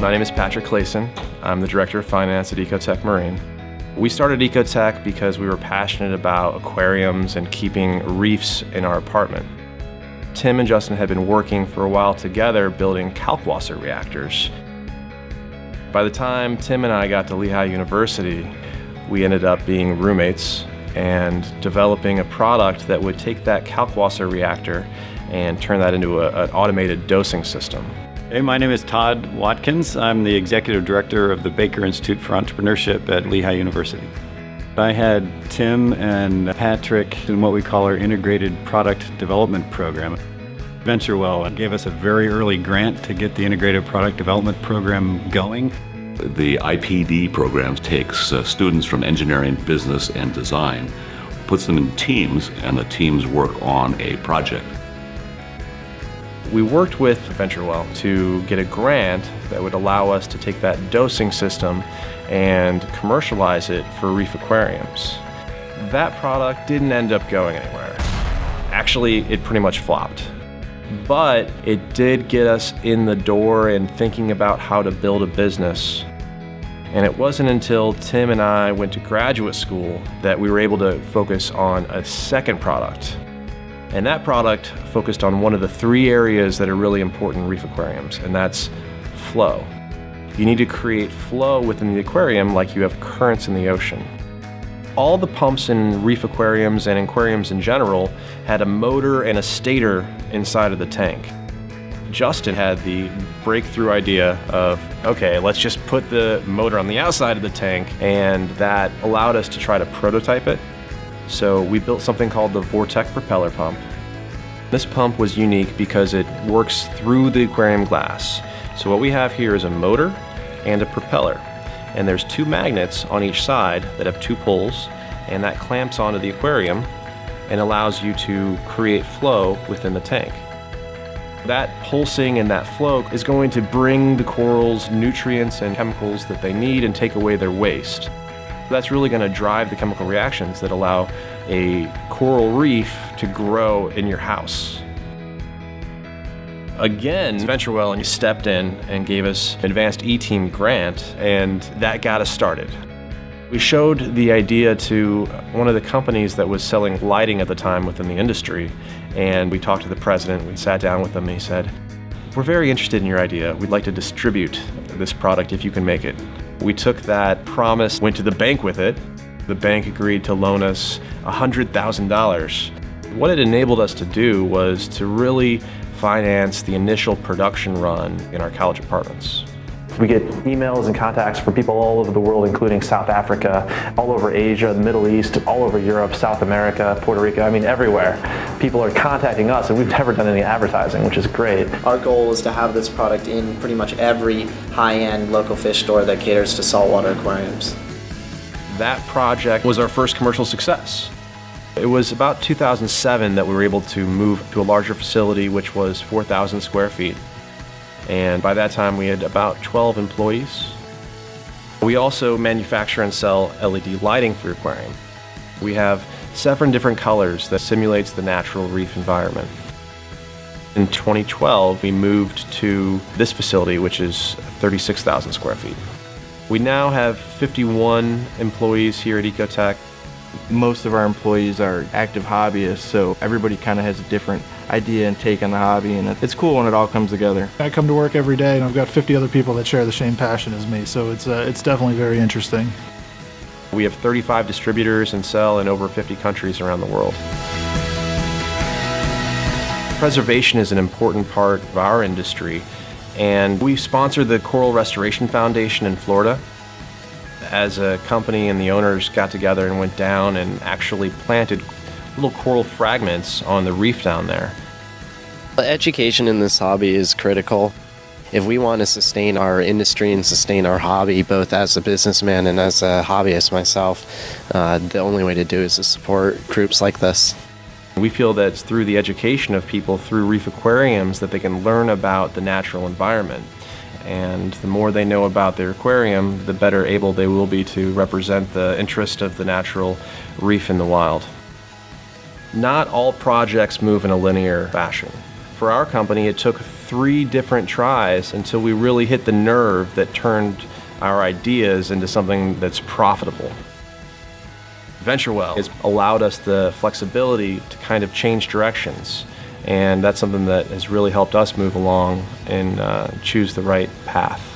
My name is Patrick Clayson. I'm the Director of Finance at EcoTech Marine. We started EcoTech because we were passionate about aquariums and keeping reefs in our apartment. Tim and Justin had been working for a while together building kalkwasser reactors. By the time Tim and I got to Lehigh University, we ended up being roommates and developing a product that would take that kalkwasser reactor and turn that into an automated dosing system. Hey, my name is Todd Watkins. I'm the Executive Director of the Baker Institute for Entrepreneurship at Lehigh University. I had Tim and Patrick in what we call our Integrated Product Development Program. VentureWell gave us a very early grant to get the Integrated Product Development Program going. The Ipd program takes students from engineering, business, and design, puts them in teams, and the teams work on a project. We worked with VentureWell to get a grant that would allow us to take that dosing system and commercialize it for reef aquariums. That product didn't end up going anywhere. Actually, it pretty much flopped. But it did get us in the door and thinking about how to build a business. And it wasn't until Tim and I went to graduate school that we were able to focus on a second product. And that product focused on one of the three areas that are really important in reef aquariums, and that's flow. You need to create flow within the aquarium like you have currents in the ocean. All the pumps in reef aquariums and aquariums in general had a motor and a stator inside of the tank. Justin had the breakthrough idea of, okay, let's just put the motor on the outside of the tank, and that allowed us to try to prototype it. So we built something called the Vortec propeller pump. This pump was unique because it works through the aquarium glass. So what we have here is a motor and a propeller. And there's two magnets on each side that have two poles, and that clamps onto the aquarium and allows you to create flow within the tank. That pulsing and that flow is going to bring the corals nutrients and chemicals that they need and take away their waste. That's really going to drive the chemical reactions that allow a coral reef to grow in your house. Again, VentureWell and stepped in and gave us an advanced E-Team grant, and that got us started. We showed the idea to one of the companies that was selling lighting at the time within the industry, and we talked to the president. We sat down with him, and he said, "We're very interested in your idea. We'd like to distribute this product if you can make it." We took that promise, went to the bank with it. The bank agreed to loan us $100,000. What it enabled us to do was to really finance the initial production run in our college apartments. We get emails and contacts from people all over the world, including South Africa, all over Asia, the Middle East, all over Europe, South America, Puerto Rico, everywhere. People are contacting us, and we've never done any advertising, which is great. Our goal is to have this product in pretty much every high-end local fish store that caters to saltwater aquariums. That project was our first commercial success. It was about 2007 that we were able to move to a larger facility, which was 4,000 square feet. And by that time, we had about 12 employees. We also manufacture and sell LED lighting for your aquarium. We have 7 different colors that simulates the natural reef environment. In 2012, we moved to this facility, which is 36,000 square feet. We now have 51 employees here at EcoTech. Most of our employees are active hobbyists, so everybody kind of has a different idea and take on the hobby, and it's cool when it all comes together. I come to work every day and I've got 50 other people that share the same passion as me, so it's definitely very interesting. We have 35 distributors and sell in over 50 countries around the world. Preservation is an important part of our industry, and we sponsor the Coral Restoration Foundation in Florida. As a company and the owners got together and went down and actually planted little coral fragments on the reef down there. Education in this hobby is critical. If we want to sustain our industry and sustain our hobby, both as a businessman and as a hobbyist myself, the only way to do it is to support groups like this. We feel that it's through the education of people through reef aquariums that they can learn about the natural environment. And the more they know about their aquarium, the better able they will be to represent the interest of the natural reef in the wild. Not all projects move in a linear fashion. for our company, it took 3 different tries until we really hit the nerve that turned our ideas into something that's profitable. VentureWell has allowed us the flexibility to kind of change directions, and that's something that has really helped us move along and choose the right path.